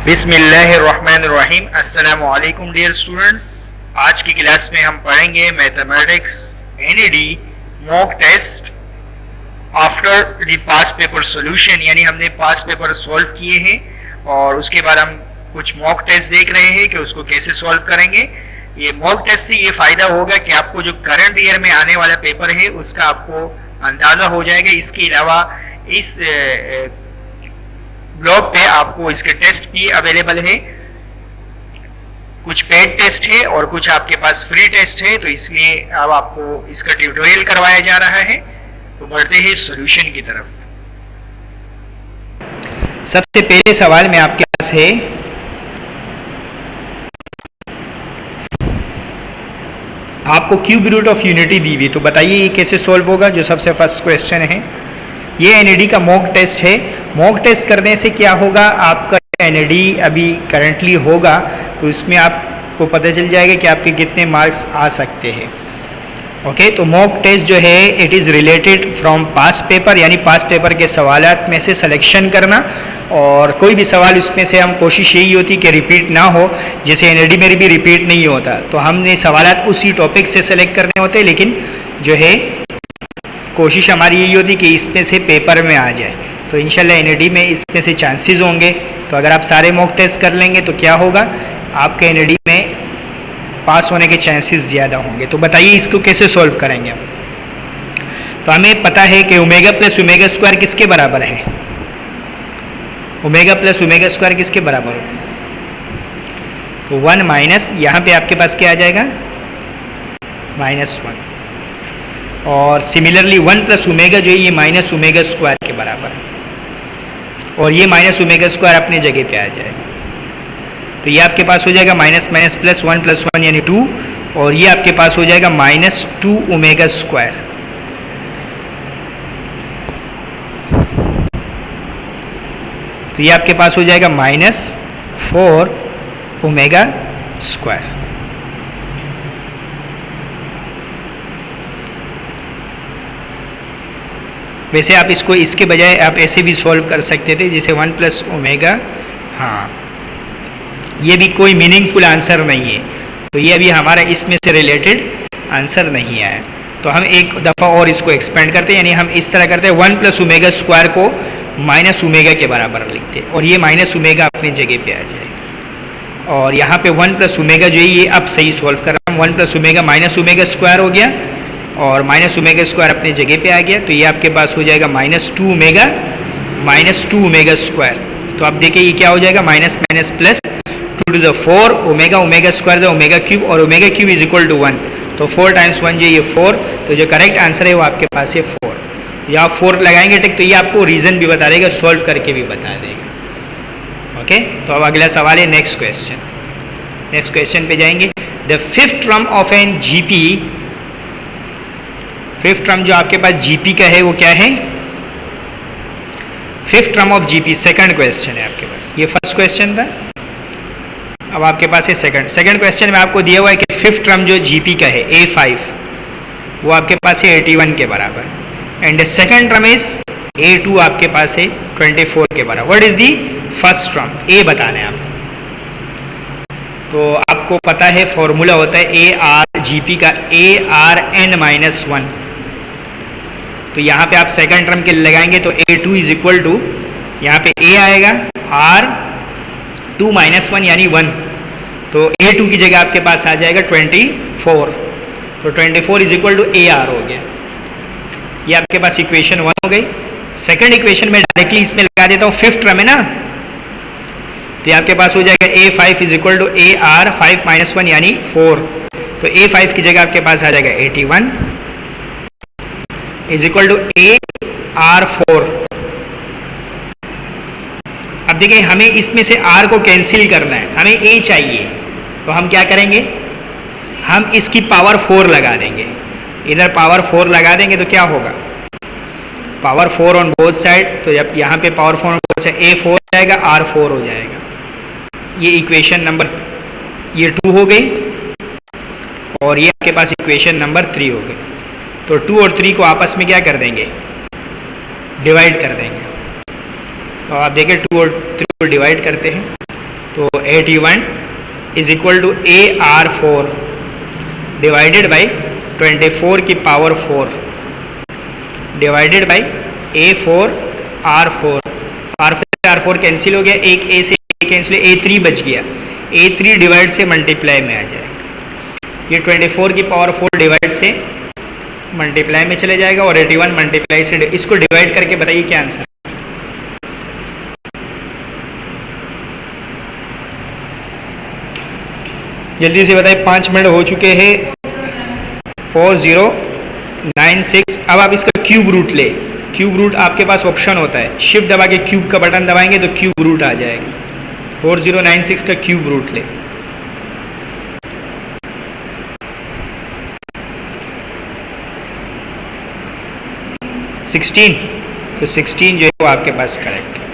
बिस्मिल्लाहिर्रहमानिर्रहीम। अस्सलामु अलैकुम डियर स्टूडेंट्स। आज की क्लास में हम पढ़ेंगे mathematics and mock test after the past paper solution, यानी हमने पास पेपर सॉल्व किए हैं और उसके बाद हम कुछ मॉक टेस्ट देख रहे हैं कि उसको कैसे सॉल्व करेंगे। ये मॉक टेस्ट से ये फायदा होगा कि आपको जो करंट ईयर में आने वाला पेपर है उसका आपको अंदाजा हो जाएगा। इसके अलावा इस ब्लॉग पे आपको इसके टेस्ट भी अवेलेबल है, कुछ पेड टेस्ट है और कुछ आपके पास फ्री टेस्ट है, तो इसलिए अब आपको इसका ट्यूटोरियल करवाया जा रहा है। तो बढ़ते हैं सॉल्यूशन की तरफ। सबसे पहले सवाल में आपके पास है आपको क्यूब रूट ऑफ यूनिटी दी हुई, तो बताइए ये कैसे सॉल्व होगा। जो सबसे फर्स्ट क्वेश्चन है, ये एनईडी का मॉक टेस्ट है। मॉक टेस्ट करने से क्या होगा, आपका एनईडी अभी करंटली होगा तो इसमें आपको पता चल जाएगा कि आपके कितने मार्क्स आ सकते हैं। ओके, तो मॉक टेस्ट जो है it is related from pass paper, यानी पास पेपर के सवालात में से सिलेक्शन करना, और कोई भी सवाल उसमें से हम कोशिश यही होती कि रिपीट ना हो। जैसे एनईडी में भी रिपीट नहीं होता, तो हमने सवालात उसी टॉपिक से सेलेक्ट करने होते, लेकिन जो है कोशिश हमारी यही होती कि इसमें से पेपर में आ जाए। तो इंशाल्लाह एनईडी में इसमें से चांसेस होंगे। तो अगर आप सारे मॉक टेस्ट कर लेंगे तो क्या होगा, आपके एनईडी में पास होने के चांसेस ज़्यादा होंगे। तो बताइए इसको कैसे सॉल्व करेंगे। तो हमें पता है कि ओमेगा प्लस ओमेगा स्क्वायर किसके बराबर है। ओमेगा प्लस ओमेगा स्क्वायर किसके बराबर होता है, तो 1 माइनस, यहाँ पे आपके पास क्या आ जाएगा, -1। और सिमिलरली 1 प्लस ओमेगा जो है ये माइनस ओमेगा स्क्वायर के बराबर है, और ये माइनस ओमेगा स्क्वायर अपने जगह पे आ जाएगा। तो ये आपके पास हो जाएगा माइनस माइनस प्लस 1 प्लस 1 यानी 2, और ये आपके पास हो जाएगा -2 ओमेगा स्क्वायर। तो ये आपके पास हो जाएगा -4 ओमेगा स्क्वायर। वैसे आप इसको इसके बजाय आप ऐसे भी सॉल्व कर सकते थे, जैसे 1 प्लस ओमेगा। हाँ, ये भी कोई मीनिंगफुल आंसर नहीं है, तो ये अभी हमारा इसमें से रिलेटेड आंसर नहीं आया। तो हम एक दफ़ा और इसको एक्सपेंड करते हैं, यानी हम इस तरह करते हैं 1 प्लस ओमेगा स्क्वायर को माइनस ओमेगा के बराबर लिखते हैं, और ये माइनस ओमेगा अपनी जगह पे आ जाए। और यहाँ पे 1 प्लस ओमेगा जो है ये अब सही सॉल्व कर रहा हूँ। 1 plus omega minus omega square हो गया, और माइनस ओमेगा स्क्वायर अपनी जगह पे आ गया। तो ये आपके पास हो जाएगा -2 ओमेगा -2 ओमेगा स्क्वायर। तो आप देखिए ये क्या हो जाएगा, minus minus plus 2 to the 4 omega, omega square जो ओमेगा क्यूब, और omega cube is equal to 1। तो 4 टाइम्स 1 जो ये 4, तो जो करेक्ट आंसर है वो आपके पास है 4। या आप 4 लगाएंगे टिक, तो ये आपको रीज़न भी बता देगा, सॉल्व करके भी बता देगा। ओके, तो अब अगला सवाल है नेक्स्ट क्वेश्चन। नेक्स्ट क्वेश्चन पे जाएंगे। The fifth term of an GP, fifth term जो आपके पास जीपी का है वो क्या है, fifth term of GP. Second question है आपके पास, ये फर्स्ट क्वेश्चन था, अब आपके पास है सेकंड क्वेश्चन में आपको दिया हुआ है कि फिफ्थ टर्म जो जीपी का है A5 वो आपके पास है 81 के बराबर, and second term is A2 आपके पास है 24 के बराबर। What is the first term, A बताना है आपको। तो आपको पता है फॉर्मूला होता है ARGP का, ARn-1। तो यहाँ पे आप सेकंड टर्म के लगाएंगे तो A2 इज इक्वल टू, यहाँ पे A आएगा R2 - 1 यानी 1, तो A2 की जगह आपके पास आ जाएगा 24। तो 24 इज इक्वल टू AR हो गया। ये आपके पास इक्वेशन 1 हो गई। सेकंड इक्वेशन में डायरेक्टली इसमें लगा देता हूँ, फिफ्थ टर्म है ना, तो ये आपके पास हो जाएगा A5 is equal to AR5 - 1 यानी 4। तो A5 की जगह आपके पास आ जाएगा 81 इज इक्वल टू AR4। अब देखिए हमें इसमें से R को कैंसिल करना है, हमें A चाहिए, तो हम क्या करेंगे, हम इसकी पावर 4 लगा देंगे। इधर पावर 4 लगा देंगे तो क्या होगा, पावर 4 ऑन बोथ साइड, तो जब यहाँ पे power 4 on both side A4 जाएगा, R4 हो जाएगा। ये इक्वेशन नंबर ये 2 हो गई, और ये आपके पास इक्वेशन नंबर 3 हो गई। तो 2 और 3 को आपस में क्या कर देंगे, डिवाइड कर देंगे। तो आप देखें 2 और 3 को डिवाइड करते हैं तो 81 is equal to AR4 divided by 24 की power 4 divided by A4R4। R4 cancel हो गया, एक A से कैंसिल, A3 बच गया, A3 डिवाइड से मल्टीप्लाई में आ जाएगा। ये 24 की पावर 4 डिवाइड से मल्टीप्लाई में चले जाएगा और 81 मल्टीप्लाई से इसको डिवाइड करके बताइए क्या आंसर। जल्दी से बताइए, 5 मिनट हो चुके हैं। 4096। अब आप इसका क्यूब रूट ले। क्यूब रूट आपके पास ऑप्शन होता है, शिफ्ट दबा के क्यूब का बटन दबाएंगे तो क्यूब रूट आ जाएगा। 4096 का क्यूब रूट ले। तो 16 जो है वो आपके पास करेक्ट है।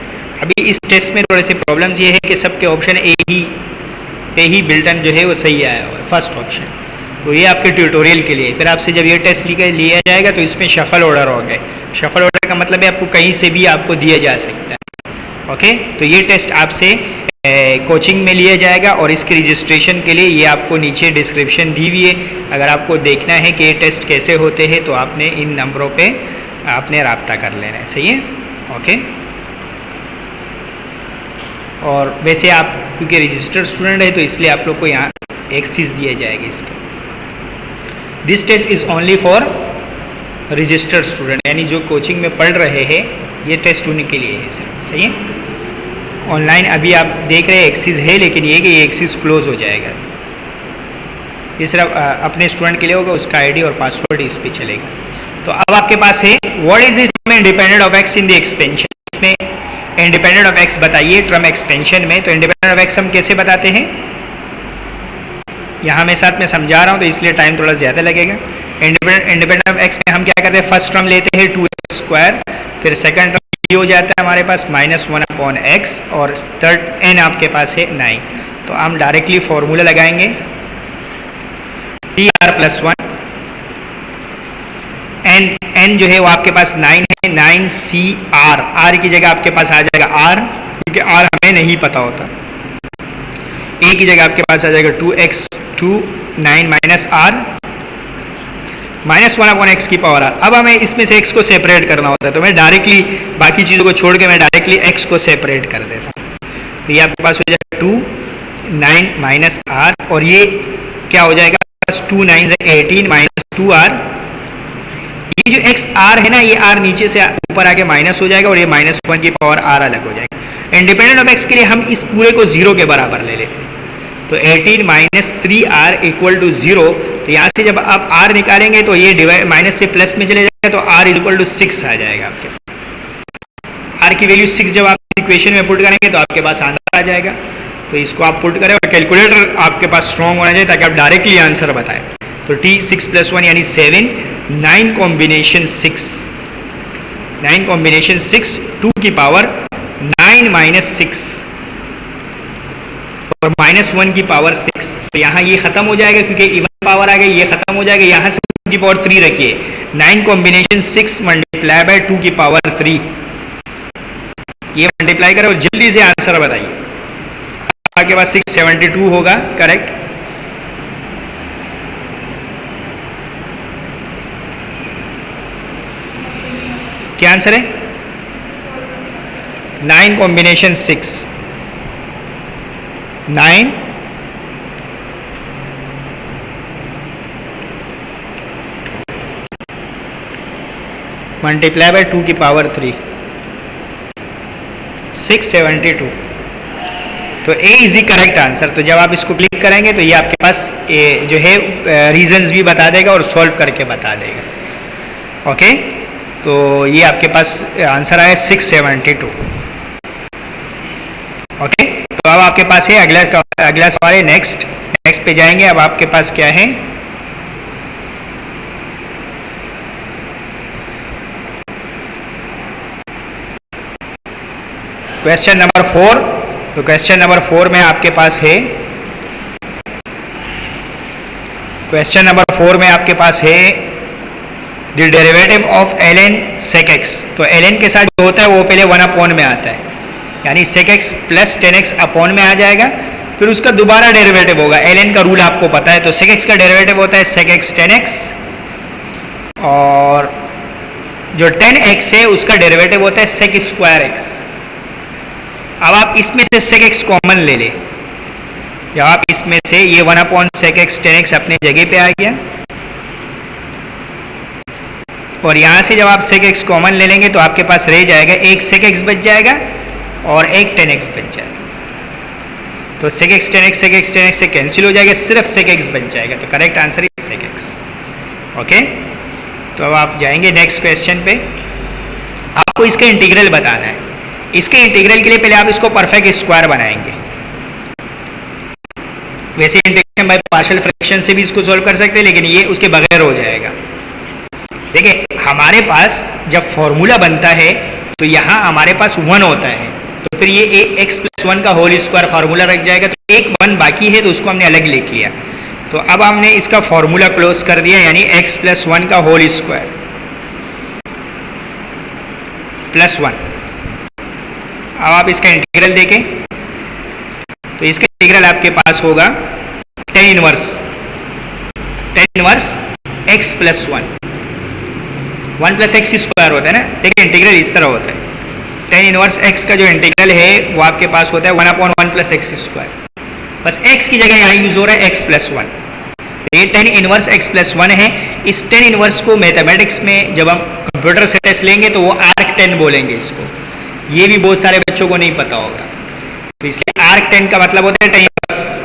अभी इस टेस्ट में थोड़े से प्रॉब्लम्स ये है कि सबके ऑप्शन ए ही बिल्टन जो है वो सही आया हुआ है, फर्स्ट ऑप्शन। तो ये आपके ट्यूटोरियल के लिए। फिर आपसे जब ये टेस्ट लिया जाएगा तो इसमें शफल ऑर्डर हो गए। शफल ऑर्डर का मतलब है आपको कहीं से भी आपको दिया जा सकता है। ओके, तो ये टेस्ट आपसे कोचिंग में लिया जाएगा और इसके रजिस्ट्रेशन के लिए ये आपको नीचे डिस्क्रिप्शन दी हुई है। अगर आपको देखना है कि ये टेस्ट कैसे होते हैं तो आपने इन नंबरों पे आपने रब्ता कर लेना है, सही है। ओके, और वैसे आप क्योंकि रजिस्टर्ड स्टूडेंट है तो इसलिए आप लोग को यहाँ एक्सिस दिए जाएंगे इसके। This test is only for registered student, यानी जो कोचिंग में पढ़ रहे हैं ये टेस्ट उन्हीं के लिए है सिर्फ, सही है। ऑनलाइन अभी आप देख रहे हैं एक्सिस है, लेकिन ये कि ये एक्सिस क्लोज हो जाएगा। ये सिर्फ अपने स्टूडेंट के लिए होगा, उसका आईडी और पासवर्ड इस पर चलेगा। तो अब आपके पास है what is it independent of x in the expansion. इसमें इंडिपेंडेंट ऑफ एक्स बताइए टर्म एक्सपेंशन में। तो इंडिपेंडेंट ऑफ एक्स हम कैसे बताते हैं, यहाँ मैं साथ में समझा रहा हूँ तो इसलिए टाइम थोड़ा ज़्यादा लगेगा। इंडिपेंडेंट ऑफ एक्स में हम क्या करते हैं, फर्स्ट टर्म लेते हैं 2x², फिर सेकंड टर्म ये हो जाता है हमारे पास -1/x और थर्ड n आपके पास है 9। तो हम डायरेक्टली फॉर्मूला लगाएंगे tr+1 n जो है वो आपके पास 9 है, 9cr, r की जगह आपके पास आ जाएगा r, क्योंकि r हमें नहीं पता होता। a की जगह आपके पास आ जाएगा 2x 2 9 -r -1/x की पावर r। अब हमें इसमें से x को सेपरेट करना होता है, तो मैं डायरेक्टली बाकी चीज़ों को छोड़ के मैं डायरेक्टली x को सेपरेट कर देता हूँ। तो ये आपके पास हो जाएगा 2 9 -r और ये क्या हो जाएगा 2 9 से 18 -2r। ये जो x r है ना, ये r नीचे से ऊपर आके माइनस हो जाएगा और ये -1 की पावर r अलग हो जाएगा। इंडिपेंडेंट ऑफ x के लिए हम इस पूरे को 0 के बराबर ले लेते हैं। तो 18 -3r = 0। तो यहाँ से जब आप r निकालेंगे तो ये डिवाइड माइनस से प्लस में चले जाएगा, तो r = 6 आ जाएगा आपके। r की वैल्यू 6 जब आप इक्वेशन में पुट करेंगे तो आपके पास आंसर आ जाएगा। तो इसको आप पुट करें और कैलकुलेटर आपके पास स्ट्रॉन्ग होना चाहिए ताकि आप डायरेक्टली आंसर बताएं। तो t 6 + 1 यानी 7, 9 कॉम्बिनेशन 6, 9 कॉम्बिनेशन 6 2 की पावर 9 - 6 और -1 की पावर 6। तो यहाँ ये खत्म हो जाएगा क्योंकि इवन पावर आ गई, ये खत्म हो जाएगा। यहाँ से 2 की पावर 3 रखिए, 9 कॉम्बिनेशन 6 मल्टीप्लाई बाय 2 की पावर 3, ये मल्टीप्लाई करें और जल्दी से आंसर बताइए। आपके पास 672 होगा, करेक्ट। क्या आंसर है? 9 कॉम्बिनेशन 6, 9 मल्टीप्लाई बाय 2 की पावर 3, 672। तो A is the correct answer. तो जब आप इसको क्लिक करेंगे तो ये आपके पास ए जो है रीजंस भी बता देगा और सॉल्व करके बता देगा। ओके, तो ये आपके पास आंसर आया 672। ओके, तो अब आपके पास है अगला सवाल है नेक्स्ट पे जाएंगे। अब आपके पास क्या है, क्वेश्चन नंबर 4। तो क्वेश्चन नंबर 4 में आपके पास है, क्वेश्चन नंबर 4 में आपके पास है the derivative of ln sec x। तो ln के साथ जो होता है वो पहले 1/, में आता है। यानी sec x plus 10x upon में आ जाएगा, फिर उसका दोबारा डेरिवेटिव होगा। ln का रूल आपको पता है, तो sec x का डेरिवेटिव होता है sec x 10x, और जो 10x है उसका डेरिवेटिव होता है sec स्क्वायर x। अब आप इसमें से sec x कॉमन ले लें, जब आप इसमें से ये 1 अपॉन sec x 10x अपनी जगह पे आ गया, और यहाँ से जब आप sec x कॉमन ले लेंगे तो आपके पास रह जाएगा एक sec x बच जाएगा और एक 10x बच जाएगा। तो sec x 10x से कैंसिल हो जाएगा, सिर्फ sec x बच जाएगा। तो correct answer is sec x। Okay, तो अब आप जाएंगे नेक्स्ट क्वेश्चन पे। आपको इसका इंटीग्रल बताना है। इसके इंटीग्रल के लिए पहले आप इसको परफेक्ट स्क्वायर बनाएंगे। वैसे इंटीग्रेशन बाय पार्शियल फ्रैक्शन से भी इसको सॉल्व कर सकते हैं, लेकिन ये उसके बगैर हो जाएगा। देखिए, हमारे पास जब फॉर्मूला बनता है तो यहाँ हमारे पास 1 होता है, तो फिर ये x प्लस 1 का होल स्क्वायर फार्मूला रख जाएगा। तो एक 1 बाकी है तो उसको हमने अलग लिख लिया। तो अब हमने इसका फॉर्मूला क्लोज कर दिया, यानी x प्लस 1 का होल स्क्वायर प्लस 1। अब आप इसका इंटीग्रल देखें तो इसका इंटीग्रल आपके पास होगा tan inverse x plus 1 plus x square होता है ना। देखिए, इंटीग्रल इस तरह होता है। tan इनवर्स x का जो इंटीग्रल है वो आपके पास होता है 1 अपॉन 1 प्लस एक्स स्क्वायर। बस x की जगह यहाँ यूज हो रहा है x प्लस 1। ये tan इनवर्स x प्लस 1 है। इस tan इनवर्स को मैथमेटिक्स में जब हम कंप्यूटर से टेस्ट लेंगे तो वो आर्क 10 बोलेंगे इसको। ये भी बहुत सारे बच्चों को नहीं पता होगा, तो इसलिए आर्क 10 का मतलब होता है tan इनवर्स।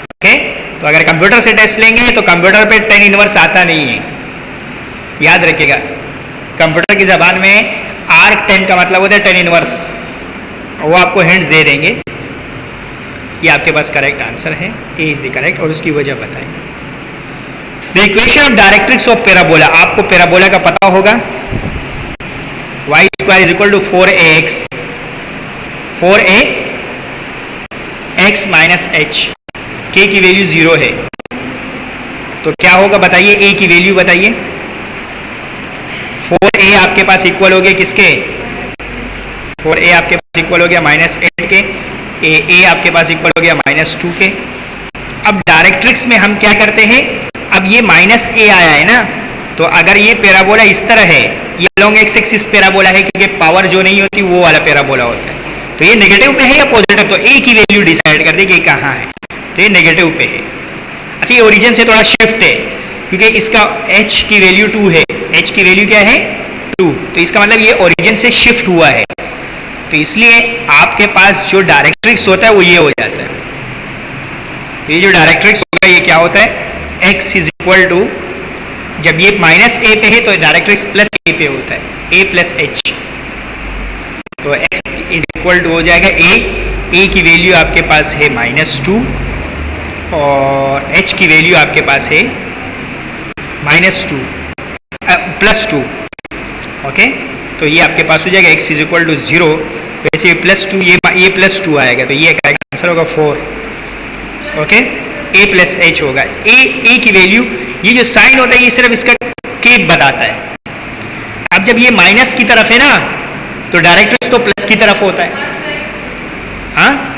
ओके, तो अगर कंप्यूटर से टेस्ट लेंगे तो कंप्यूटर पे tan इनवर्स आता नहीं है, याद रखिएगा। कंप्यूटर की ज़बान में आर्क 10 का मतलब होता है tan इनवर्स, वो आपको हिंट्स दे देंगे। ये आपके पास करेक्ट आंसर है, ए इज द करेक्ट, और उसकी वजह बताएं। The equation of directrix of parabola, आपको पैराबोला का पता होगा। y square is equal to 4ax minus h। k की वैल्यू 0 है, तो क्या होगा बताइए, a की वैल्यू बताइए। 4a आपके पास इक्वल हो गया किसके, 4a आपके पास इक्वल हो गया -8 के, a आपके पास इक्वल हो गया -2 के। अब डायरेक्ट्रिक्स में हम क्या करते हैं, अब ये -a आया है ना, तो अगर ये पैराबोला इस तरह है, ये लॉन्ग एक्स एक्सिस पैराबोला है, क्योंकि पावर जो नहीं होती वो वाला पैराबोला होता है, तो ये नेगेटिव पे है या पॉजिटिव, तो a की वैल्यू डिसाइड कर दे कि कहाँ है, तो ये नेगेटिव पे है। अच्छा, ये ओरिजिन से थोड़ा शिफ्ट है, क्योंकि इसका h की वैल्यू 2 है, h की वैल्यू क्या है 2, तो इसका मतलब ये ओरिजिन से शिफ्ट हुआ है। तो इसलिए आपके पास जो डायरेक्ट्रिक्स होता है वो ये हो जाता है। तो ये जो डायरेक्ट्रिक्स होगा ये क्या होता है, x इज इक्वल टू, जब ये -a पे है तो डायरेक्ट्रिक्स प्लस a पे होता है, a प्लस h। तो x इज इक्वल टू हो जाएगा a की वैल्यू आपके पास है -2 और h की वैल्यू आपके पास है -2 +2। ओके, तो ये आपके पास हो जाएगा x इज इक्वल टू 0। वैसे +2, ये +2 आएगा, तो ये करेक्ट आंसर होगा 4। ओके, a प्लस h होगा। a की वैल्यू, ये जो साइन होता है ये सिर्फ इसका केप बताता है। अब जब ये माइनस की तरफ है ना, तो डायरेक्ट्रिक्स तो प्लस की तरफ होता है, हाँ,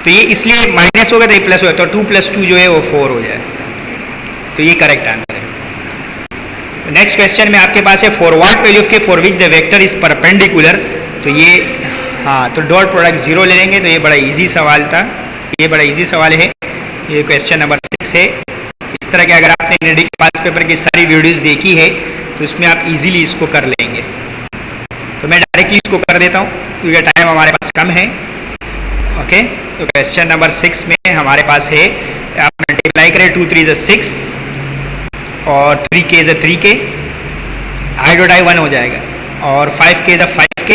तो ये इसलिए माइनस होगा तो ये प्लस होगा, तो 2 + 2 जो है वो 4 हो जाए, तो ये करेक्ट आंसर है। नेक्स्ट क्वेश्चन में आपके पास है फॉर व्हाट वैल्यू ऑफ के for which the vector is perpendicular, तो ये हाँ, तो डॉट प्रोडक्ट 0 ले लेंगे, तो ये बड़ा इजी सवाल था, ये बड़ा इजी सवाल है। ये क्वेश्चन नंबर 6 है। इस तरह के अगर आपने एनईडी के पास पेपर की सारी वीडियोस देखी है तो इसमें आप इजीली इसको कर लेंगे। तो मैं डायरेक्टली इसको कर देता हूँ क्योंकि टाइम हमारे पास कम है। ओके, तो क्वेश्चन नंबर 6 में हमारे पास है, आप मल्टीप्लाई करें 2 3 = 6 और 3 k = 3 k, i dot i 1 हो जाएगा, और 5 k = 5 k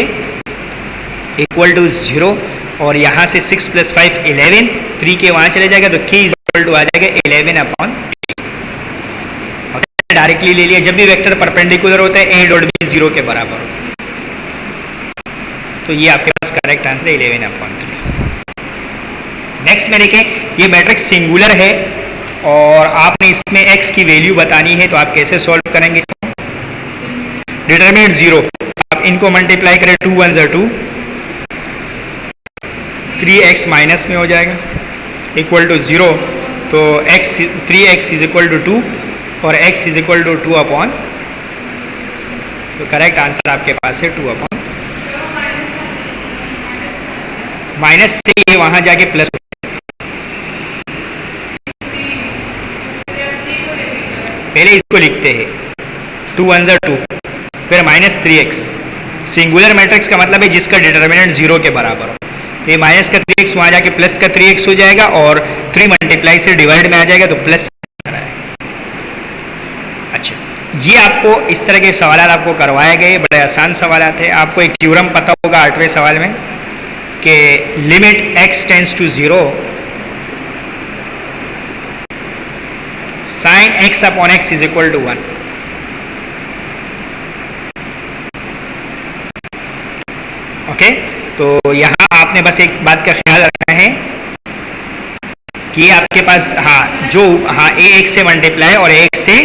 इक्वल टू 0, और यहाँ से 6 + 5 = 11, 3 k वहाँ चले जाएगा, तो k इज इक्वल टू आ जाएगा 11/3। डायरेक्टली ले लिया, जब भी वेक्टर परपेंडिकुलर होता है a डॉट b 0 के बराबर, तो ये आपके पास करेक्ट आंसर है 11/3। नेक्स्ट में देखें, ये मैट्रिक्स सिंगुलर है और आपने इसमें x की वैल्यू बतानी है, तो आप कैसे सॉल्व करेंगे इसको, डिटरमिनेंट 0, आप इनको मल्टीप्लाई करें, 2 1 = 2, 3x माइनस में हो जाएगा इक्वल टू 0, तो x 3x is equal to 2 और x is equal to 2 upon, तो करेक्ट आंसर आपके पास है 2 अपॉन, माइनस से ये वहां जाके प्लस, पहले इसको लिखते हैं 2 1 ज़ा 2, फिर माइनस 3x, सिंगुलर मैट्रिक्स का मतलब है जिसका डिटर्मिनेंट 0 के बराबर हो, तो ये माइनस का 3x वहाँ जाके प्लस का 3x हो जाएगा और 3 मल्टीप्लाई से डिवाइड में आ जाएगा तो प्लस में आ रहा है। अच्छा, ये आपको इस तरह के सवाल आपको करवाए गए, बड़े आसान सवाल थे। आपको एक थ्योरम पता होगा 8वें सवाल में कि limit x tends to 0 sine x upon x is equal to 1। Okay, तो यहाँ आपने बस एक बात का ख्याल रखना है कि आपके पास a x से मल्टीप्लाई और a x से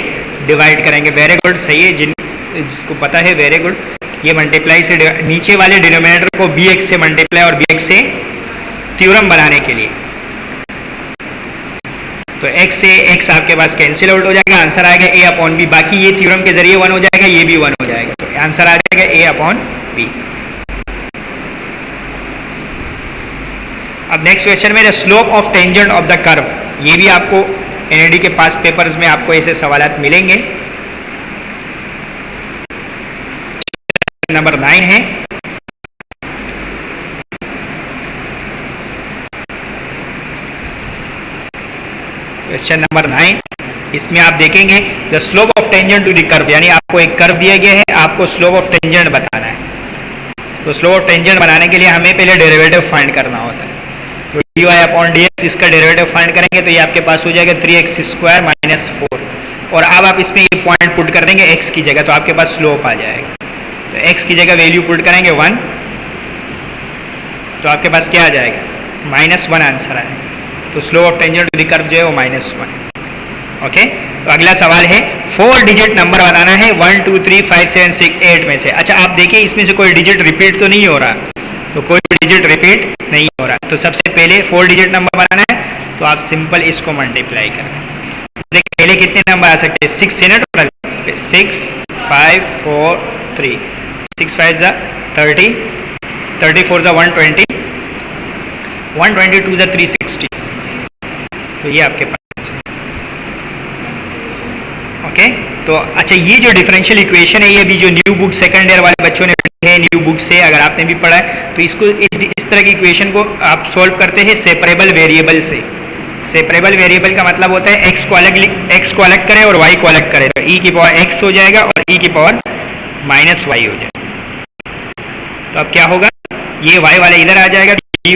डिवाइड करेंगे। वेरी गुड, सही है, जिसको पता है वेरी गुड। ये मल्टीप्लाई से नीचे वाले डिनोमिनेटर को bx से मल्टीप्लाई और bx से थ्योरम बनाने के लिए, तो x से x आपके पास कैंसिल आउट हो जाएगा, आंसर आएगा a अपॉन b। बाकी ये थ्योरम के जरिए 1 हो जाएगा, ये भी 1 हो जाएगा, तो आंसर आ जाएगा a अपॉन b। अब नेक्स्ट क्वेश्चन में, the slope of tangent of the curve, ये भी आपको एनईडी के पास पेपर्स में आपको ऐसे सवालात मिलेंगे। नंबर 9 है, क्वेश्चन नंबर 9, इसमें आप देखेंगे the slope of tangent to the curve, यानी आपको एक कर्व दिया गया है, आपको स्लोप ऑफ टेंजेंट बताना है। तो स्लोप ऑफ टेंजेंट बनाने के लिए हमें पहले डेरिवेटिव फाइंड करना होता है, तो dy अपॉन dx इसका डेरिवेटिव फाइंड करेंगे तो ये आपके पास हो जाएगा 3x स्क्वायर माइनस 4, और अब आप इसमें ये पॉइंट पुट कर देंगे x की जगह, तो आपके पास स्लोप आ जाएगा। तो x की जगह वैल्यू पुट करेंगे 1, तो आपके पास क्या आ जाएगा, -1 आंसर आएगा। तो slope of tangent to the curve जो है वो -1 है। ओके, तो अगला सवाल है 4 डिजिट नंबर बताना है 1 2 3 5 7 6 8 में से। अच्छा, आप देखिए इसमें से कोई डिजिट रिपीट तो नहीं हो रहा, तो कोई डिजिट रिपीट नहीं हो रहा, तो सबसे पहले 4 डिजिट नंबर बनाना है, तो आप सिंपल इसको मल्टीप्लाई कर दें। देखिए पहले कितने नंबर आ सकते हैं, 6 है ना टोटल, 6 5 4 3, 6 5 ज़ा 30, 34 ज़ा 120, 122 ज़ा 360, तो ये आपके पास है। ओके, तो अच्छा, ये जो डिफरेंशियल इक्वेशन है, ये भी जो न्यू बुक सेकंड ईयर वाले बच्चों ने पढ़ी है, न्यू बुक से अगर आपने भी पढ़ा है, तो इसको इस तरह की इक्वेशन को आप सॉल्व करते हैं सेपरेबल वेरिएबल से। सेपरेबल वेरिएबल का मतलब होता है x को अलग करें और y को अलग करें, तो e की पावर x हो जाएगा और e की पावर -y हो जाएगा। तो अब क्या होगा, ये y वाला इधर आ जाएगा तो dy,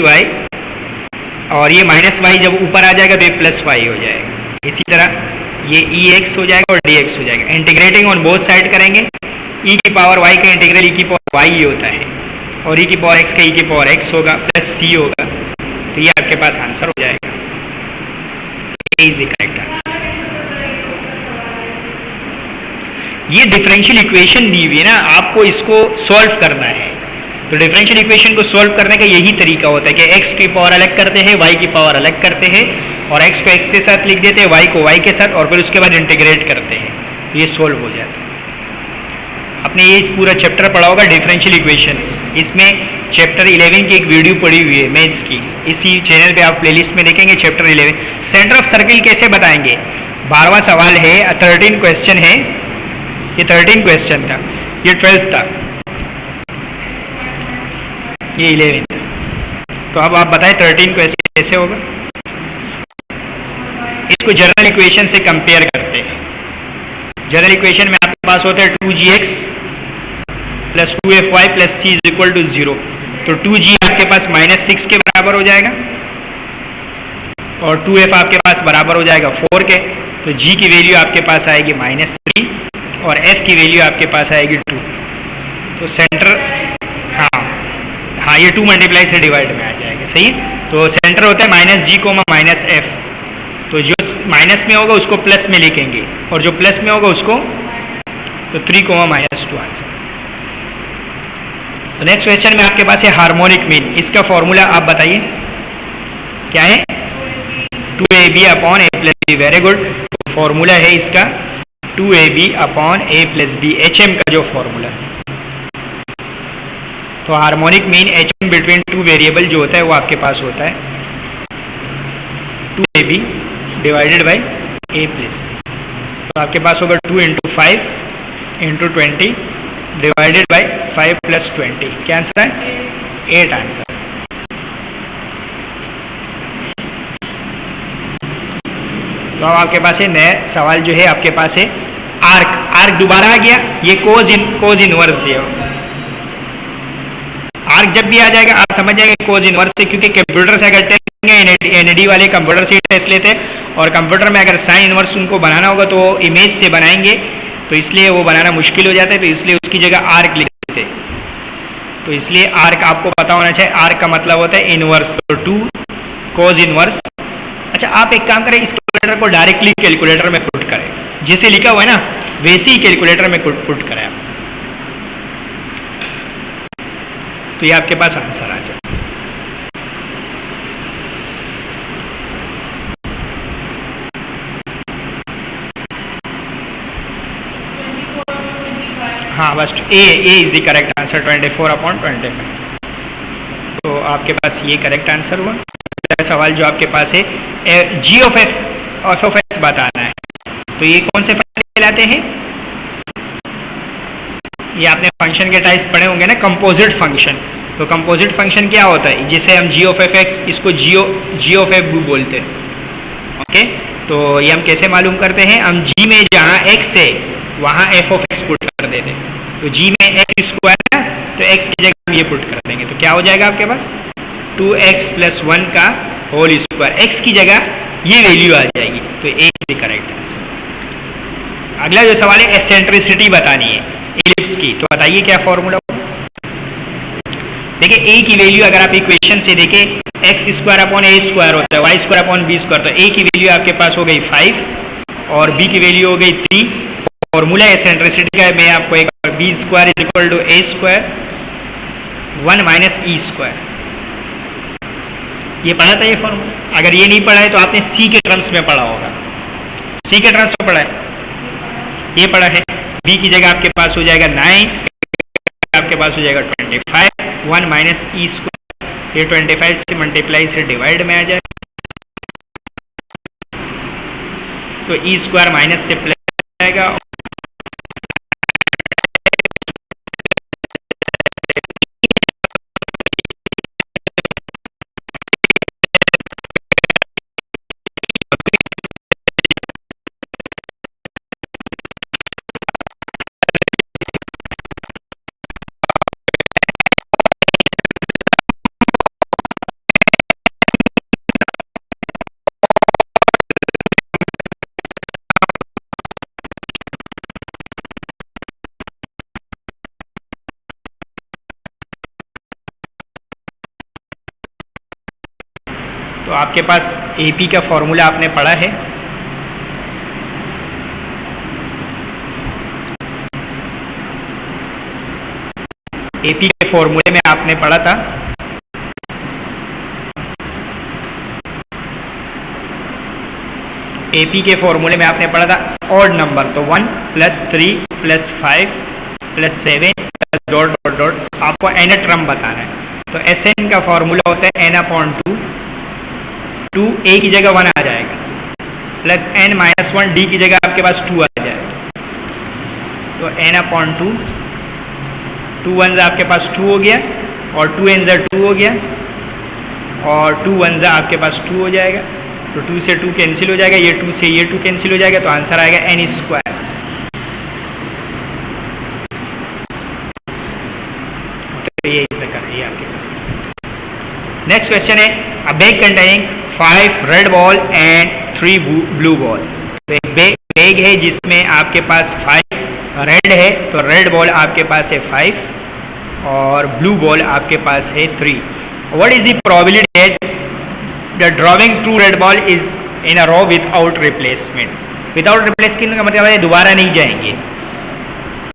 और ये -y जब ऊपर आ जाएगा तो ये +y हो जाएगा। इसी तरह ये ex हो जाएगा और dx हो जाएगा। इंटीग्रेटिंग ऑन बोथ साइड करेंगे, e की पावर y का इंटीग्रल e की पावर y ही होता है, और e की पावर x का e की पावर x होगा प्लस c होगा, तो ये आपके पास आंसर हो जाएगा। Is the correct. ये डिफरेंशियल इक्वेशन दी हुई है ना, आपको इसको सॉल्व करना है। तो डिफरेंशियल इक्वेशन को सॉल्व करने का यही तरीका होता है कि x की पावर अलग करते हैं, y की पावर अलग करते हैं, और x को x के साथ लिख देते हैं, y को y के साथ, और फिर उसके बाद इंटीग्रेट करते हैं, ये सोल्व हो जाता है। आपने ये पूरा चैप्टर पढ़ा होगा डिफरेंशियल इक्वेशन, इसमें चैप्टर 11 की एक वीडियो पड़ी हुई है मैथ्स की, इसी चैनल पे आप प्लेलिस्ट में देखेंगे चैप्टर 11। सेंटर ऑफ सर्किल कैसे बताएंगे, 12वां सवाल है, 13 क्वेश्चन है, ये 13 क्वेश्चन था, ये 12 था, ये 11 था। तो अब आप बताएं 13 क्वेश्चन कैसे होगा। इसको जनरल इक्वेशन से कंपेयर करते हैं। जनरल इक्वेशन में आपके पास होता है 2gx plus 2fy plus c is equal to 0, तो 2g आपके पास -6 के बराबर हो जाएगा और 2f आपके पास बराबर हो जाएगा 4 के, तो g की वैल्यू आपके पास आएगी -3 और f की वैल्यू आपके पास आएगी 2। तो सेंटर, हाँ ये 2 मल्टीप्लाई से डिवाइड में आ जाएगा, सही है। तो सेंटर होता है -g, -f, तो जो माइनस में होगा उसको प्लस में लिखेंगे और जो प्लस में होगा उसको तो 3, -2 आंसर। तो नेक्स्ट क्वेश्चन में आपके पास है हार्मोनिक मीन, इसका फॉर्मूला आप बताइए। क्या है 2ab upon a plus b. Very good. Formula है इसका 2ab upon a plus b, HM का जो फॉर्मूला है। तो harmonic mean HM between two variable जो होता है वो आपके पास होता है 2ab divided by a plus b. तो आपके पास होगा 2 into 5 into 20 divided by 5 plus 20। क्या आंसर है? 8 आंसर। तो अब आपके पास है नया सवाल जो है आपके पास है आर्क दोबारा आ गया। ये कोज इनवर्स दिया हो। आर्क जब भी आ जाएगा आप समझ जाएंगे कोज इनवर्स से, क्योंकि कंप्यूटर से अगर एनएडी वाले कंप्यूटर से टेस्ट लेते हैं और कंप्यूटर में अगर साइन इनवर्स उनको बनाना होगा तो इमेज से बनाएंगे, तो इसलिए वो बनाना मुश्किल हो जाता है। तो इसलिए उसकी जगह आर्क लिख देते हैं। तो इसलिए आर्क आपको पता होना चाहिए। आर्क का मतलब होता है इनवर्स, तो 2 कोज इनवर्स। अच्छा, आप एक काम करें, इस कैलकुलेटर को डायरेक्टली कैलकुलेटर में पुट करें, जैसे लिखा हुआ है ना वैसे ही कैलकुलेटर में पुट करें आप, तो ये आपके पास आंसर आ जाए। हाँ बस A is the correct answer 24 upon 25। तो आपके पास ये करेक्ट आंसर हुआ। सवाल जो आपके पास है जी ऑफ एफ बताना है। तो ये कौन से फंक्शन कहलाते हैं? ये आपने फंक्शन के टाइप्स पढ़े होंगे ना, कंपोजिट फंक्शन। तो कंपोजिट फंक्शन क्या होता है? जैसे हम जी ऑफ एफ एक्स, इसको जी ऑफ एफ भी बोलते हैं। ओके, तो ये हम कैसे मालूम करते हैं? हम जी में जहाँ एक्स है वहाँ एफ ऑफ एक्स पुट कर देते हैं। तो जी में एक्स स्क्वायर है तो एक्स की जगह हम ये पुट कर देंगे। तो क्या हो जाएगा आपके पास 2x प्लस 1 का होल स्क्वायर। एक्स की जगह ये वैल्यू आ जाएगी। तो ए इज द करेक्ट आंसर। अगला जो सवाल है एसेंट्रिसिटी बतानी है एलिप्स की। तो बताइए क्या फॉर्मूला होगा? देखिए ए की वैल्यू अगर आप इक्वेशन से देखें x square upon a square होता है, y square upon b square. तो ए की वैल्यू आपके पास हो गई 5 और बी की वैल्यू हो गई 3। फॉर्मूला एसेंट्रिसिटी का मैं आपको एक b square is equal to a square 1 minus e square. ये पढ़ा था ये फॉर्मूला? अगर ये नहीं पढ़ा है तो आपने सी के टर्म्स में पढ़ा होगा। सी के टर्म्स में पढ़ा है, ये पढ़ा है। बी की जगह आपके पास हो जाएगा 9, आपके पास हो जाएगा 25, 1 माइनस ई स्क्वायर। ये 25 से मल्टीप्लाई से डिवाइड में आ जाए तो ई स्क्वायर माइनस से प्लस आएगा। तो आपके पास AP का फॉर्मूला आपने पढ़ा है। AP के फॉर्मूले में आपने पढ़ा था AP के फॉर्मूले में आपने पढ़ा था ऑड नंबर। तो 1 plus 3 plus 5 plus 7 plus dot dot dot आपको n टर्म बताना है। तो Sn का फॉर्मूला होता है n अपॉन 2 a की जगह 1 आ जाएगा प्लस n माइनस 1 d की जगह आपके पास 2 आ जाएगा। तो n अपॉन 2 1 आपके पास 2 हो गया और 2 n 2 हो गया और 2 1 आपके पास 2 हो जाएगा। तो 2 से 2 कैंसिल हो जाएगा, ये 2 से ये 2 कैंसिल हो जाएगा। तो आंसर आएगा n स्क्वायर। ये है आपके पास। नेक्स्ट क्वेश्चन है अ bag containing 5 red ball and 3 blue ball. तो एक बैग है जिसमें आपके पास 5 रेड है, तो रेड बॉल आपके पास है 5 और ब्लू बॉल आपके पास है 3। What is the probability that drawing 2 red ball is in a row without replacement. Without replacement का मतलब है दोबारा नहीं जाएंगे।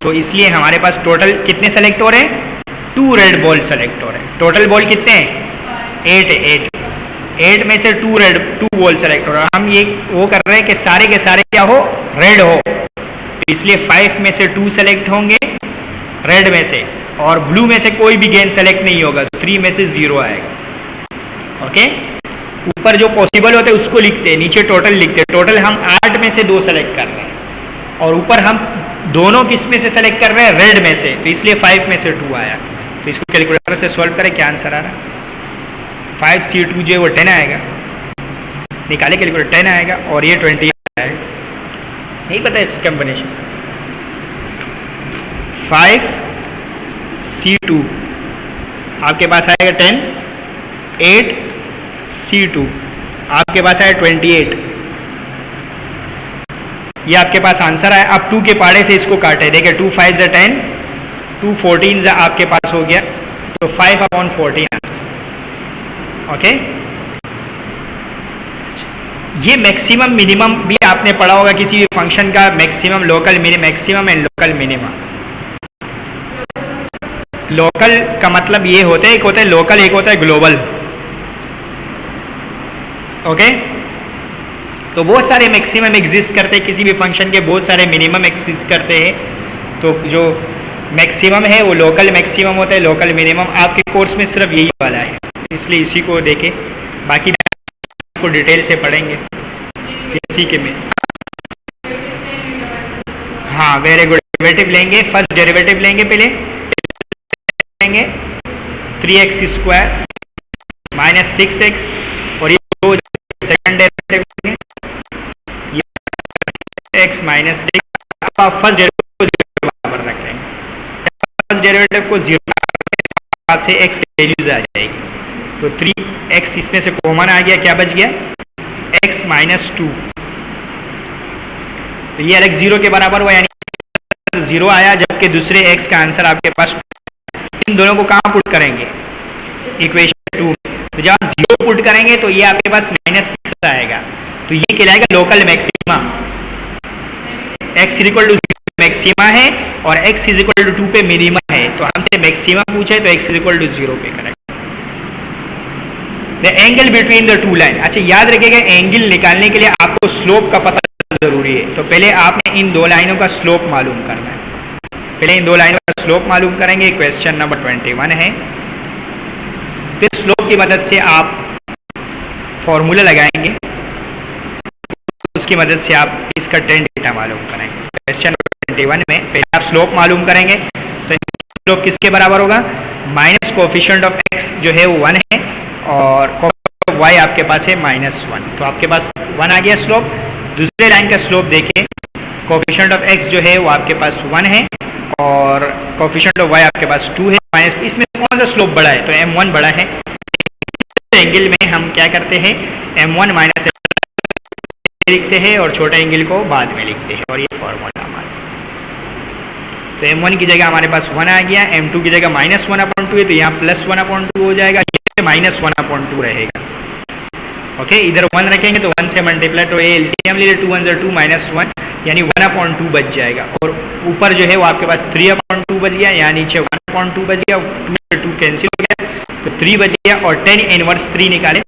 तो इसलिए हमारे पास टोटल कितने सेलेक्ट हो रहे हैं? 2 रेड बॉल सेलेक्ट हो रहे हैं। टोटल बॉल कितने हैं? 8 है। 8 8 में से 2 रेड 2 वोल सेलेक्ट हो रहा है। हम ये वो कर रहे हैं कि सारे के सारे क्या हो, रेड हो, तो इसलिए 5 में से 2 सेलेक्ट होंगे रेड में से, और ब्लू में से कोई भी गेन सेलेक्ट नहीं होगा, तो 3 में से 0 आएगा। ओके, ऊपर जो पॉसिबल होते हैं उसको लिखते हैं, नीचे टोटल लिखते हैं। टोटल हम 8 में से 2 सेलेक्ट कर रहे हैं, और ऊपर हम दोनों किस में से सेलेक्ट कर रहे हैं, रेड में से, तो इसलिए 5 में से 2 आया। तो इसको कैलकुलेटर से सॉल्व करें, क्या आंसर आ रहा है? 5C2 जो है वो 10 आएगा, निकाले कैलकुलेटर 10 आएगा, और ये 20 आएगा। नहीं पता है इस कॉम्बिनेशन। 5C2 आपके पास आएगा 10, 8C2 आपके पास आया 28, ये आपके पास आंसर आया। अब 2 के पाड़े से इसको काटे, देखिए 2 5 ज़ा 10, 2 14 ज़ा आपके पास हो गया, तो 5/14 आंसर। ओके, ये मैक्सिमम मिनिमम भी आपने पढ़ा होगा किसी भी फंक्शन का, maximum local maximum and local minimum. Local का मतलब ये होता है, एक होता है लोकल, एक होता है ग्लोबल। ओके, तो बहुत सारे मैक्सिमम एग्जिस्ट करते हैं किसी भी फंक्शन के, बहुत सारे मिनिमम एग्जिस्ट करते हैं। तो जो मैक्सिमम है वो लोकल मैक्सिमम होता है, लोकल मिनिमम। आपके कोर्स में सिर्फ यही वाला है, इसलिए इसी को देखें, बाकी को डिटेल से पढ़ेंगे इसी के में। हाँ, वेरी गुड। डेरिवेटिव लेंगे, फर्स्ट डेरिवेटिव लेंगे, पहले लेंगे 3x² माइनस 6x, और ये दो सेकंड डेरिवेटिव लेंगे, x माइनस 6। अब आप फर्स्ट डेरिवेटिव को 0 बराबर रखेंगे, फर्स्ट डेरिवेटिव को 0 से x की वैल्यूज आ जाएगी, तो 3x इसमें से कॉमन आ गया, क्या बच गया? x minus 2। तो ये अलग 0 के बराबर हुआ, यानी 0 आया, जबकि दूसरे x का आंसर आपके पास। इन दोनों को कहाँ पुट करेंगे? इक्वेशन 2 में। तो जब आप 0 पुट करेंगे तो ये आपके पास -6 आएगा, तो ये कहलाएगा local maxima. x equal to maxima है और x इक्वल टू 2 पे मिनिमा है, तो हमसे मैक्सिमा पूछे तो x इक्वल टू 0 पे करेंगे। The angle between the two line. अच्छा, याद रखिएगा, एंगल निकालने के लिए आपको स्लोप का पता जरूरी है, तो पहले आपने इन दो लाइनों का स्लोप मालूम करना है। पहले इन दो लाइनों का स्लोप मालूम करेंगे, क्वेश्चन नंबर 21 है। फिर स्लोप की मदद से आप फॉर्मूला लगाएंगे, उसकी मदद से आप इसका टेन डेटा मालूम करेंगे। क्वेश्चन 21 में पहले आप स्लोप मालूम करेंगे, तो स्लोप किसके बराबर होगा? माइनस कोफिशिएंट ऑफ x जो है वो 1 है, और कोफिशिएंट ऑफ y आपके पास है -1, तो आपके पास 1 आ गया स्लोप। दूसरे लाइन का स्लोप देखिए, कोफिशिएंट ऑफ x जो है वो आपके पास 1 है, और कोफिशिएंट ऑफ y आपके पास 2 है, माइनस। इसमें कौन सा स्लोप बड़ा है? तो m1 बड़ा है। एंगल में हम क्या करते हैं, m1 माइनस लिखते हैं और छोटा एंगल को बाद में लिखते हैं, और ये फॉर्मूला हमारा। तो m1 की जगह हमारे पास 1 आ गया, m2 की जगह -1/2 है, तो यहाँ +1/2 हो जाएगा, ये -1/2 रहेगा। ओके, इधर 1 रखेंगे तो 1 से मल्टीप्लाई, तो ये एलसीएम ले 2 1 2 -1, यानी 1/2 बच जाएगा। और ऊपर जो है वो आपके पास 3/2 बच गया, यहाँ नीचे 1/2 बच गया, 2 से 2 कैंसिल हो गया, तो 3 बच गया। और 10 इनवर्स 3 निकाले,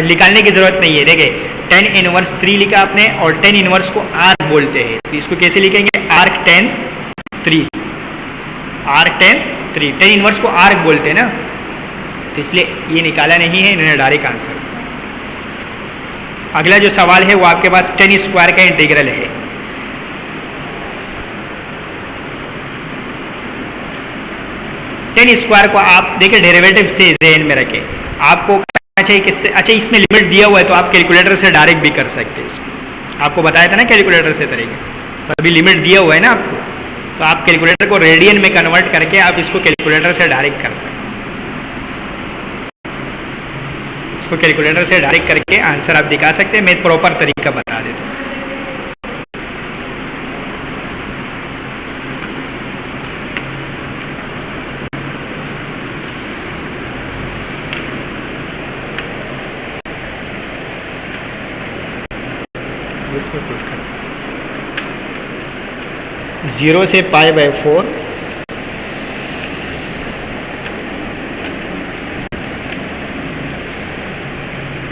निकालने की जरूरत नहीं है। देखिए 10 इनवर्स 3 लिखा आपने, और 10 इनवर्स को आर्क बोलते हैं, तो इसको कैसे लिखेंगे? आर्क 10 3, आर्क 10 3, 10 इनवर्स को आर्क बोलते हैं ना, तो इसलिए ये निकाला नहीं है, इन्होंने डायरेक्ट आंसर। अगला जो सवाल है वो आपके पास 10 स्क्वायर का इंटीग्रल है। टेन स्क्वायर को आप देखिए डेरिवेटिव से ज़हन में रखें, आपको पता चाहिए किससे। अच्छा, इसमें लिमिट दिया हुआ है, तो आप कैलकुलेटर से डायरेक्ट भी कर सकते हैं इसको। आपको बताया था ना कैलकुलेटर से तरीके, तो अभी लिमिट दिया हुआ है ना आपको, तो आप कैलकुलेटर को रेडियन में कन्वर्ट करके आप इसको कैलकुलेटर से डायरेक्ट कर सकते हैं। इसको कैलकुलेटर से डायरेक्ट करके आंसर आप दिखा सकते हैं। मैं प्रॉपर तरीका बता देता हूँ। इसमें पुट कर 0 से π/4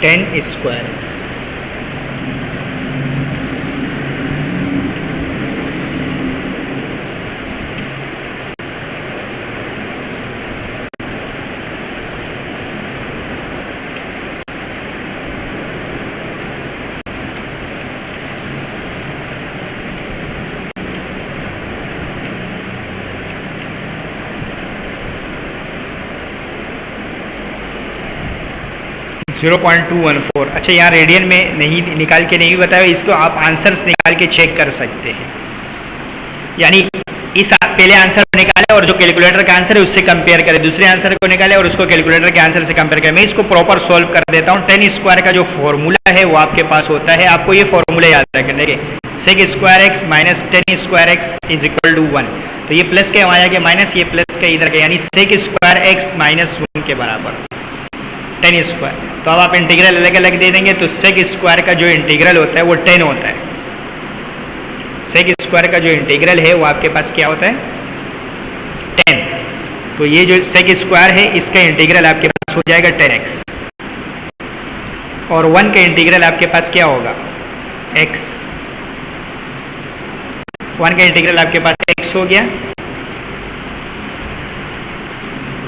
- 10 स्क्वायर एक्स। जीरो 0.214। अच्छा, यहाँ रेडियन में नहीं निकाल के नहीं बताया, इसको आप आंसर्स निकाल के चेक कर सकते हैं। यानी इस पहले आंसर को निकाले और जो कैलकुलेटर का आंसर है उससे कंपेयर करें, दूसरे आंसर को निकाले और उसको कैलकुलेटर के आंसर से कंपेयर करें। मैं इसको प्रॉपर सॉल्व कर देता हूँ। 10 स्क्वायर का जो फॉर्मूला है वो आपके पास होता है, आपको ये फॉर्मूला याद रखना है, sec square x minus 10 square x is equal to 1। तो ये प्लस के वहाँ आगे माइनस, ये प्लस का इधर का, यानी सेक स्क्वायर एक्स माइनस 1 के बराबर 10 स्क्वायर। तो अब आप इंटीग्रल अलग अलग दे देंगे तो सेक स्क्वायर का जो इंटीग्रल होता है वो 10 होता है। सेक स्क्वायर का जो इंटीग्रल है वो आपके पास क्या होता है 10। तो ये जो सेक स्क्वायर है इसका इंटीग्रल आपके पास हो जाएगा 10x, और 1 का इंटीग्रल आपके पास क्या होगा x। 1 का इंटीग्रल आपके पास x हो गया।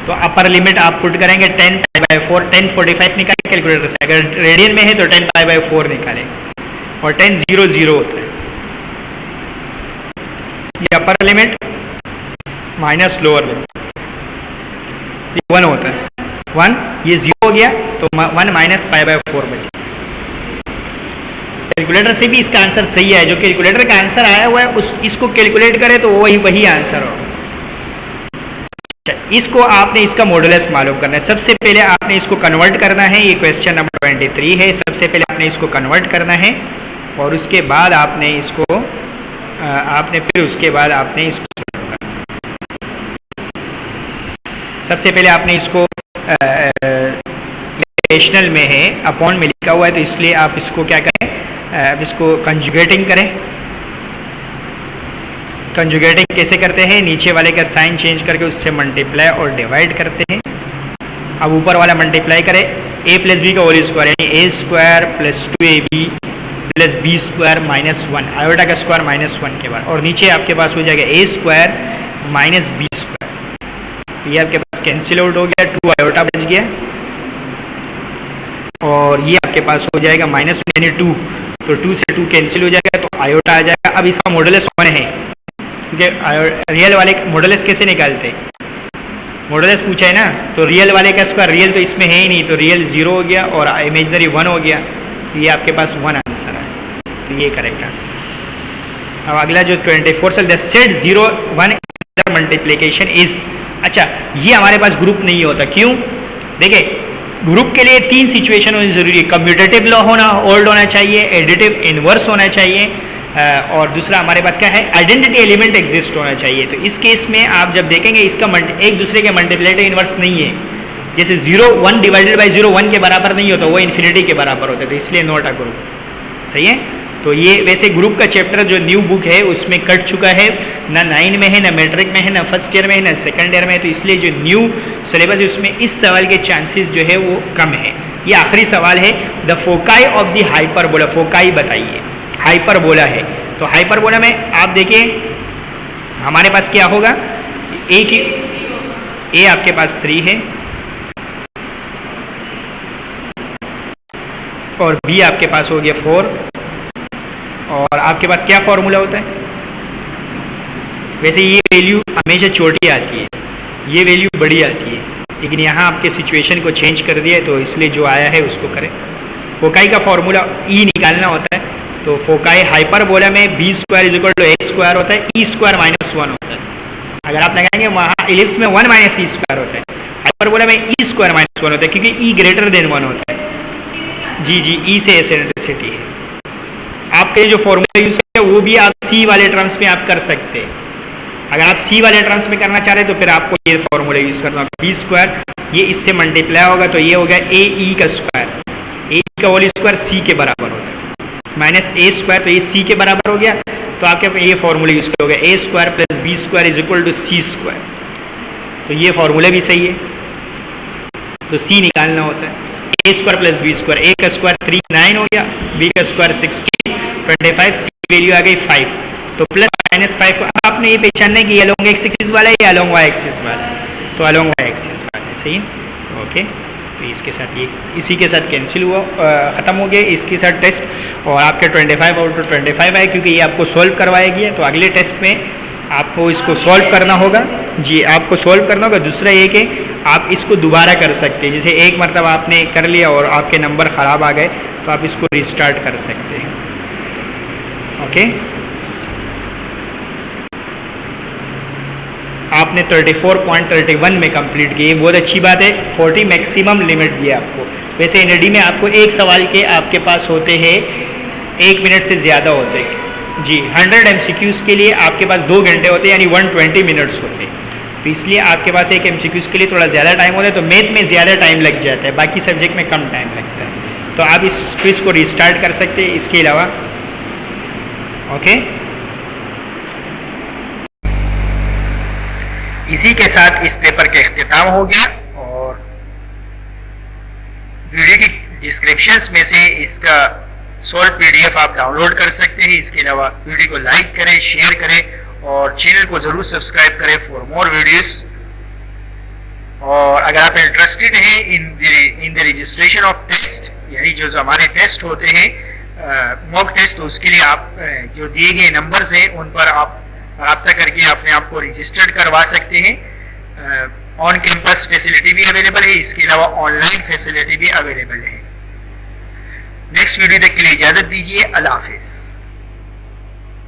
तो अपर लिमिट आप पुट करेंगे 10 पाई बाई 4, 1045 निकालें कैलकुलेटर से। अगर रेडियन में है तो 10 पाई बाई 4 निकालें, और 10 0 0 होता है। ये upper limit minus lower limit, ये 1 होता है। 1 ये 0 हो गया तो 1 माइनस पाई बाई 4 बचा। कैलकुलेटर से भी इसका आंसर सही है, जो कैलकुलेटर का आंसर आया हुआ है इसको कैलकुलेट करें तो वही आंसर होगा। इसको आपने इसका मॉडुलस मालूम करना है। सबसे पहले आपने इसको कन्वर्ट करना है, ये क्वेश्चन नंबर 23 है। सबसे पहले आपने इसको कन्वर्ट करना है और उसके बाद आपने इसको फिर उसके बाद आपने इसको solve करना है। सबसे पहले आपने इसको रेशनल में है, अपॉन में लिखा हुआ है, तो इसलिए आप इसको क्या करें, अब इसको कंजुगेटिंग करें। कंजुगेटिंग कैसे करते हैं, नीचे वाले का साइन चेंज करके उससे मल्टीप्लाई और डिवाइड करते हैं। अब ऊपर वाला मल्टीप्लाई करें a प्लस बी का होल स्क्वायर, यानी a square plus 2ab plus B square minus 1, iota का स्क्वायर माइनस 1 के बाद, और नीचे आपके पास हो जाएगा a square minus b square. तो ये आपके पास कैंसिल आउट हो गया, 2 आयोटा बच गया, और ये आपके पास हो जाएगा माइनस यानी 2, तो 2 से 2 कैंसिल हो जाएगा तो आयोटा आ जाएगा। अब इसका मॉडुलस 1 है, क्योंकि रियल वाले मॉडुलस कैसे निकालते हैं, मॉडुलस पूछा है ना, तो रियल वाले का स्क्वायर, रियल तो इसमें है ही नहीं, तो रियल 0 हो गया और इमेजिनरी 1 हो गया, तो ये आपके पास 1 आंसर है, तो ये करेक्ट आंसर। अब अगला जो 24 से सेट 0 1 मल्टीप्लीकेशन इज, अच्छा ये हमारे पास ग्रुप नहीं होता, क्यों, देखिए ग्रुप के लिए 3 सिचुएशन होनी जरूरी है। कम्यूटेटिव लॉ होना ओल्ड होना चाहिए, एडिटिव इनवर्स होना चाहिए, और दूसरा हमारे पास क्या है, आइडेंटिटी एलिमेंट एग्जिस्ट होना चाहिए। तो इस केस में आप जब देखेंगे इसका एक दूसरे के मल्टीप्लिकेटिव इनवर्स नहीं है, जैसे 0 1 डिवाइडेड बाई 0 1 के बराबर नहीं होता, वो इन्फिनिटी के बराबर होता है, तो इसलिए नॉट अ ग्रुप, सही है। तो ये वैसे ग्रुप का चैप्टर जो न्यू बुक है उसमें कट चुका है, ना 9 में है, ना मैट्रिक में है, ना फर्स्ट ईयर में है, ना सेकंड ईयर में है, तो इसलिए जो न्यू सिलेबस है उसमें इस सवाल के चांसेस जो है वो कम है। ये आखिरी सवाल है, the foci of the hyperbola, foci बताइए, हाइपरबोला है, तो हाइपरबोला में आप देखिए हमारे पास क्या होगा, ए आपके पास 3 है और बी आपके पास हो गया 4, और आपके पास क्या फॉर्मूला होता है, वैसे ये वैल्यू हमेशा छोटी आती है, ये वैल्यू बड़ी आती है, लेकिन यहाँ आपके सिचुएशन को चेंज कर दिया है तो इसलिए जो आया है उसको करें। फोकाई का फॉर्मूला ई निकालना होता है, तो फोकाई हाइपरबोला में b square is equal to a square होता है, ई स्क्वायर माइनस 1 होता है। अगर आप लगाएंगे वहाँ इलिप्स में 1 माइनस ई स्क्वायर होता है, हाइपरबोला में ई स्क्वायर माइनस 1 होता है, क्योंकि ई ग्रेटर देन 1 होता है। जी जी, ई से एसेंट्रिसिटी है। आपके जो फॉर्मूला यूज किया वो भी आप सी वाले टर्म्स में आप कर सकते हैं। अगर आप सी वाले टर्म्स में करना चाह रहे हैं तो फिर आपको ये फॉर्मूला यूज करना होगा, बी स्क्वायर ये इससे मल्टीप्लाई होगा तो ये हो गया ए ई का स्क्वायर, ए का होल स्क्वायर सी के बराबर होता है, माइनस ए स्क्वायर, तो ये सी के बराबर हो गया, तो आपके ये फॉर्मूला यूज किया होगा, A square plus B square is equal to C square, तो ये फॉर्मूला भी सही है, तो सी निकालना होता है। ए स्क्वायर प्लस बी स्क्वायर, ए का स्क्वायर 3 9 हो गया, बी का स्क्वायर 16 25, सी की वैल्यू आ गई 5। तो प्लस माइनस 5 को आपने ये पहचानना है कि अलोंग एक्स एक्सिस वाला है या अलोंग वाई एक्सिस वाला है, तो अलोंग वाई एक्सिस वाला है, सही। ओके, तो इसके साथ ये इसी के साथ कैंसिल हुआ, ख़त्म हो गया इसके साथ टेस्ट, और आपके 25 आउट ऑफ 25 आए क्योंकि ये आपको सॉल्व करवाया गया। तो अगले टेस्ट में आपको इसको सॉल्व करना होगा जी, आपको सॉल्व करना होगा। दूसरा ये कि आप इसको दोबारा कर सकते हैं, जैसे एक मरतबा आपने कर लिया और आपके नंबर ख़राब आ गए तो आप इसको रिस्टार्ट कर सकते हैं। ओके, आपने 34.31 में कंप्लीट किए, बहुत अच्छी बात है। 40 मैक्सिमम लिमिट दिया आपको। वैसे एनडी में आपको एक सवाल के आपके पास होते हैं 1 मिनट से ज़्यादा होते हैं जी। 100 MCQs के लिए आपके पास 2 घंटे होते हैं, यानी 120 मिनट्स होते हैं। तो इसलिए आपके पास एक MCQs के लिए थोड़ा ज़्यादा टाइम होता है, तो मैथ में ज़्यादा टाइम लग जाता है, बाकी सब्जेक्ट में कम टाइम लगता है। तो आप इस क्विज को रिस्टार्ट कर सकते हैं इसके अलावा। ओके, इसी के साथ इस पेपर का इख्तिताम हो गया, और वीडियो की डिस्क्रिप्शंस में से इसका सॉल्व PDF आप डाउनलोड कर सकते हैं। इसके अलावा वीडियो को लाइक करें, शेयर करें और चैनल को ज़रूर सब्सक्राइब करें फॉर मोर वीडियोस। और अगर आप इंटरेस्टेड हैं in the registration of test, यानी जो हमारे टेस्ट होते हैं मॉक टेस्ट, तो उसके लिए आप जो दिए गए नंबर्स हैं उन पर आप रब्ता करके अपने आप को रजिस्टर्ड करवा सकते हैं। ऑन कैंपस फैसिलिटी भी अवेलेबल है, इसके अलावा ऑनलाइन फैसिलिटी भी अवेलेबल है। नेक्स्ट वीडियो तक के लिए इजाज़त दीजिए। अल्लाह हाफिज़।